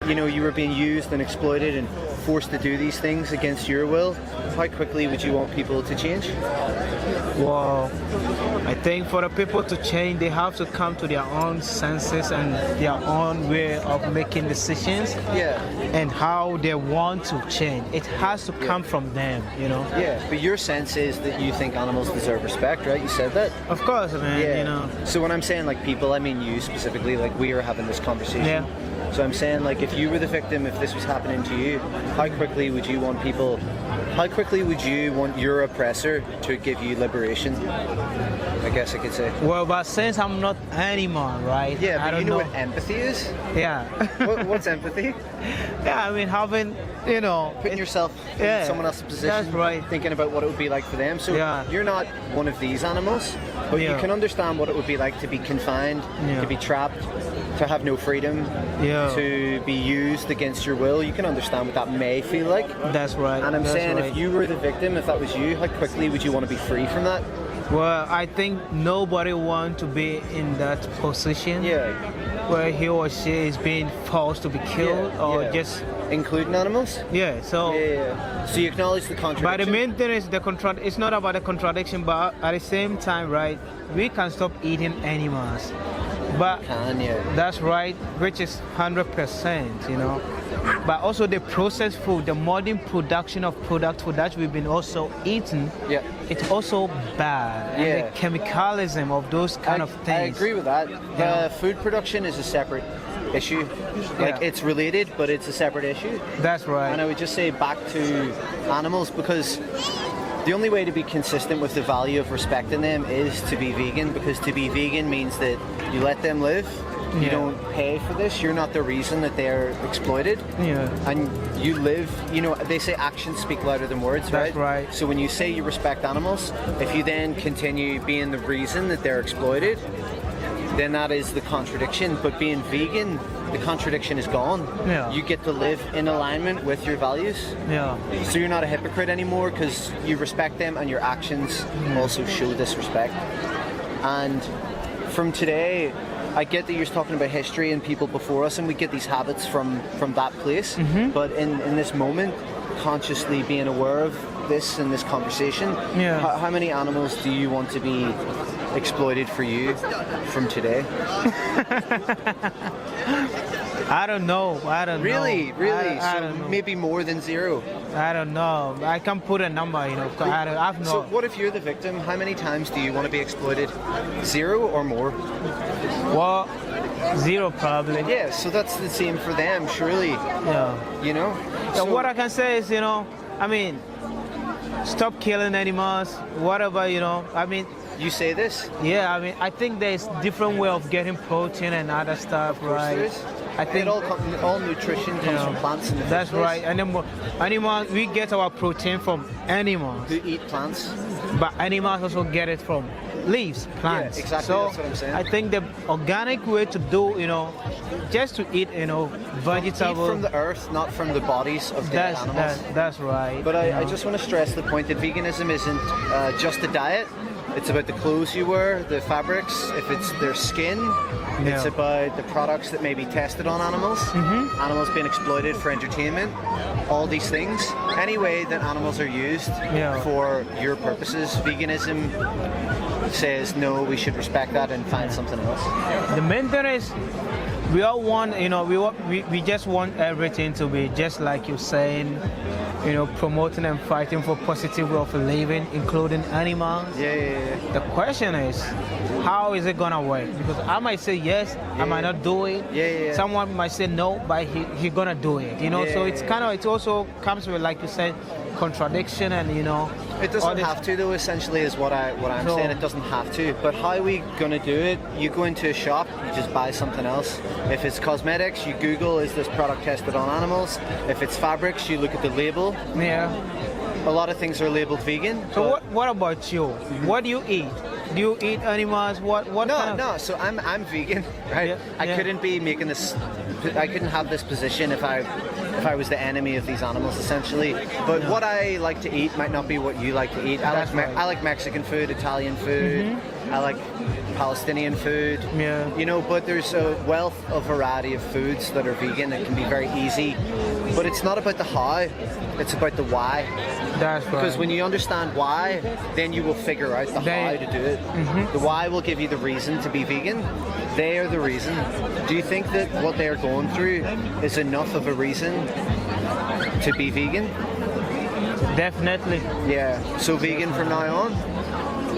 you were being used and exploited and forced to do these things against your will, how quickly would you want people to change? Well, I think for the people to change, they have to come to their own senses and their own way of making decisions. Yeah. And how they want to change. It has to come from them, Yeah, but your sense is that you think animals deserve respect, right? You said that? Of course, man, Yeah. So when I'm saying like people, I mean you specifically, like we are having this conversation. Yeah. So I'm saying like if you were the victim, if this was happening to you, how quickly would you want your oppressor to give you liberation? I guess I could say. Well, but since I'm not animal, right? Yeah, but I don't you know what empathy is? Yeah. What's empathy? Yeah, I mean having, putting yourself in someone else's position, that's right. Thinking about what it would be like for them. So Yeah. you're not one of these animals, but you can understand what it would be like to be confined, to be trapped, to have no freedom, to be used against your will. You can understand what that may feel like. That's right. And I'm that's saying right. if you were the victim, if that was you, how quickly would you want to be free from that? Well, I think nobody wants to be in that position. Yeah. Where he or she is being forced to be killed just including animals. Yeah. So. Yeah. So you acknowledge the contradiction. But the main thing is it's not about the contradiction, but at the same time, right? We can stop eating animals. But that's right, which is 100%, But also the processed food, the modern production of product food that we've been also eating, it's also bad. And the chemicalism of those kind of things. I agree with that. Food production is a separate issue. Like it's related, but it's a separate issue. That's right. And I would just say back to animals, because the only way to be consistent with the value of respecting them is to be vegan, because to be vegan means that you let them live. You don't pay for this. You're not the reason that they're exploited. Yeah. And you live, they say actions speak louder than words, right? That's right. So when you say you respect animals, if you then continue being the reason that they're exploited, then that is the contradiction. But being vegan, the contradiction is gone. Yeah. You get to live in alignment with your values. Yeah. So you're not a hypocrite anymore because you respect them and your actions also show this respect. And from today, I get that you're talking about history and people before us, and we get these habits from that place. But in this moment, consciously being aware of this in this conversation, how many animals do you want to be exploited for you from today? I don't know. Really? I don't know. Maybe more than zero. I don't know. I can't put a number, I've no. So what if you're the victim? How many times do you want to be exploited? Zero or more? Well, zero probably. Yeah, so that's the same for them, surely. Yeah. So what I can say is, stop killing animals, whatever, you say this? Yeah, I think there's different way of getting protein and other stuff, right? There is. I think all nutrition comes from plants in the That's first place. right. And then animals, we get our protein from animals. Who eat plants. But animals also get it from leaves, plants. Yeah, exactly. So that's what I'm saying. I think the organic way to do, just to eat, vegetables. Eat from the earth, not from the bodies of dead animals. That's right. But I just want to stress the point that veganism isn't just a diet. It's about the clothes you wear, the fabrics, if it's their skin. It's about the products that may be tested on animals, animals being exploited for entertainment, all these things. Any way that animals are used for your purposes, veganism says no, we should respect that and find something else. The main thing is we all want, we just want everything to be just like you're saying, promoting and fighting for positive way of living, including animals. Yeah. The question is, how is it gonna work? Because I might say yes, I might not do it. Yeah. Someone might say no, but he gonna do it. So it's it also comes with, like you said, contradiction and It doesn't have to though. Essentially, is what I'm saying. It doesn't have to. But how are we gonna do it? You go into a shop, you just buy something else. If it's cosmetics, you Google, is this product tested on animals? If it's fabrics, you look at the label. Yeah. A lot of things are labeled vegan. So what about you? What do you eat? Do you eat animals? What? No. So I'm vegan, right? I couldn't be making this. I couldn't have this position if I was the enemy of these animals, essentially. But what I like to eat might not be what you like to eat. I like Mexican food, Italian food. I like Palestinian food. Yeah. You know, but there's a wealth of variety of foods that are vegan that can be very easy. But it's not about the how, it's about the why. That's right. Because when you understand why, then you will figure out the how to do it. The why will give you the reason to be vegan. They are the reason. Do you think that what they're going through is enough of a reason to be vegan? Definitely. Yeah. So vegan from now on?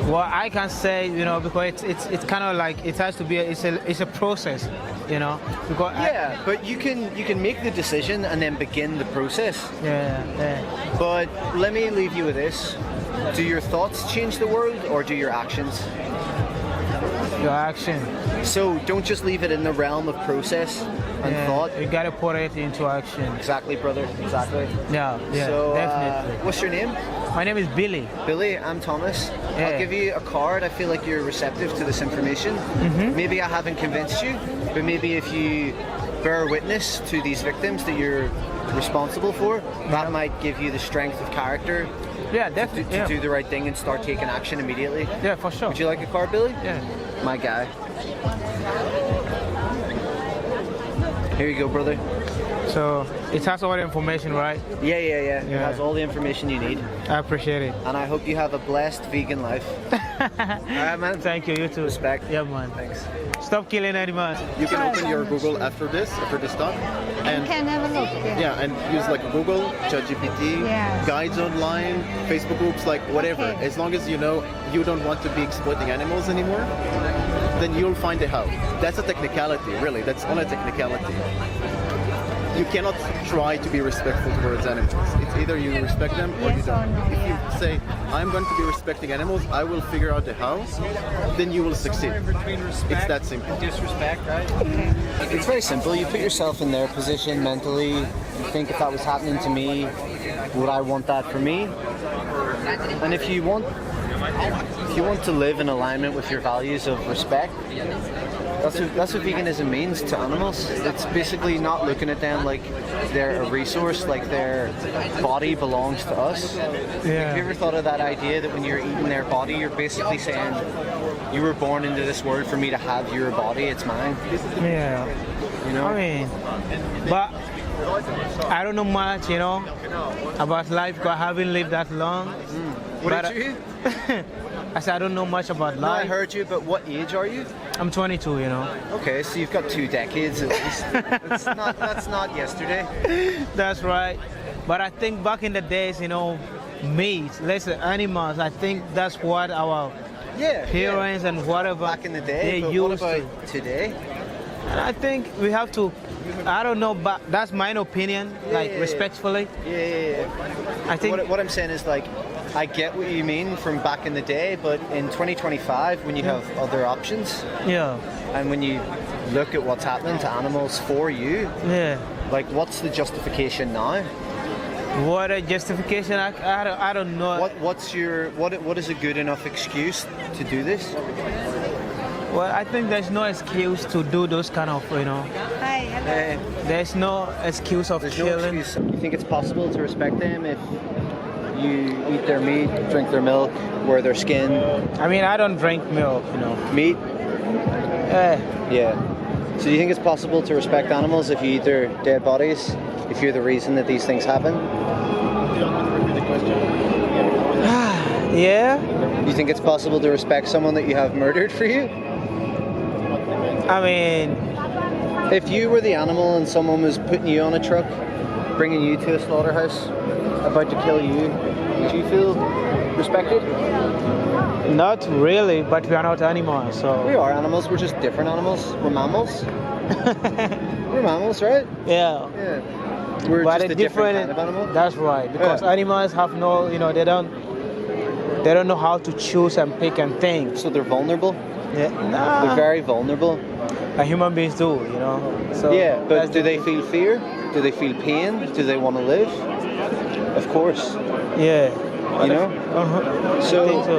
Well, I can say, you know, because it's kind of like it has to be it's a process, you know. Because yeah, but you can make the decision and then begin the process. Yeah. But let me leave you with this: do your thoughts change the world, or do your actions? Your action. So don't just leave it in the realm of process and thought. You gotta put it into action. Exactly, brother. Exactly. Yeah. So, definitely. What's your name? My name is Billy. Billy, I'm Thomas. Yeah. I'll give you a card. I feel like you're receptive to this information. Maybe I haven't convinced you, but maybe if you bear witness to these victims that you're responsible for, that might give you the strength of character Yeah, definitely. to do the right thing and start taking action immediately. Yeah, for sure. Would you like a card, Billy? Yeah. My guy. Here you go, brother. So it has all the information, right? Yeah. It has all the information you need. I appreciate it. And I hope you have a blessed vegan life. Alright, man. Thank you. You too. Respect. Yeah, man. Thanks. Stop killing animals. You can open your Google after this talk, and Can have a look. yeah, and use like Google, ChatGPT, Yeah. guides online, Facebook groups, like whatever. Okay. As long as you know you don't want to be exploiting animals anymore, then you'll find a how. That's a technicality, really. That's only a technicality. You cannot try to be respectful towards animals. It's either you respect them or you Yes or don't. no, If yeah. you say, I'm going to be respecting animals, I will figure out the how, then you will succeed. It's that simple. Disrespect, right? It's very simple. You put yourself in their position mentally. You think, if that was happening to me, would I want that for me? And if you want to live in alignment with your values of respect, that's what veganism means to animals. It's basically not looking at them like they're a resource, like their body belongs to us. Yeah. Have you ever thought of that idea that when you're eating their body, you're basically saying, you were born into this world for me to have your body, it's mine. Yeah. You know? I mean, but I don't know much, you know, about life because I haven't lived that long. What But, did you? I said I don't know much about No, I life. heard you, but what age are you? I'm 22, you know. Okay, so you've got 2 decades at least. That's not yesterday. That's right. But I think back in the days, you know, meat, let's say animals, I think that's what our parents and whatever Back in the day, they but used what to. about today? And I think we have to, I don't know, but that's my opinion, like respectfully. Yeah. I think What I'm saying is, like, I get what you mean from back in the day, but in 2025, when you have other options, yeah, and when you look at what's happening to animals for you, yeah. like, what's the justification now? What a justification, I don't know. What is a good enough excuse to do this? Well, I think there's no excuse to do those kind of, you know, Hi, hello. there's no excuse of There's killing. no excuse. You think it's possible to respect them if you eat their meat, drink their milk, wear their skin? I mean, I don't drink milk, you know. Meat? Eh, Yeah. So do you think it's possible to respect animals if you eat their dead bodies? If you're the reason that these things happen? yeah. You think it's possible to respect someone that you have murdered for you? I mean, If you were the animal and someone was putting you on a truck, bringing you to a slaughterhouse, about to kill you, would you feel respected? not really, but we are not animals, We so are animals, we're just different animals. We're mammals. We're mammals, right? yeah. Yeah. We're But just a different kind of animal. That's right, because Yeah. animals have no, you know, they don't know how to choose and pick and think. So they're vulnerable. Yeah, They're very vulnerable. human beings do, you know. So Yeah, but that's do the they thing. feel fear? Do they feel pain? Do they want to live? Of course. Yeah. You know? Uh-huh. So- I think so.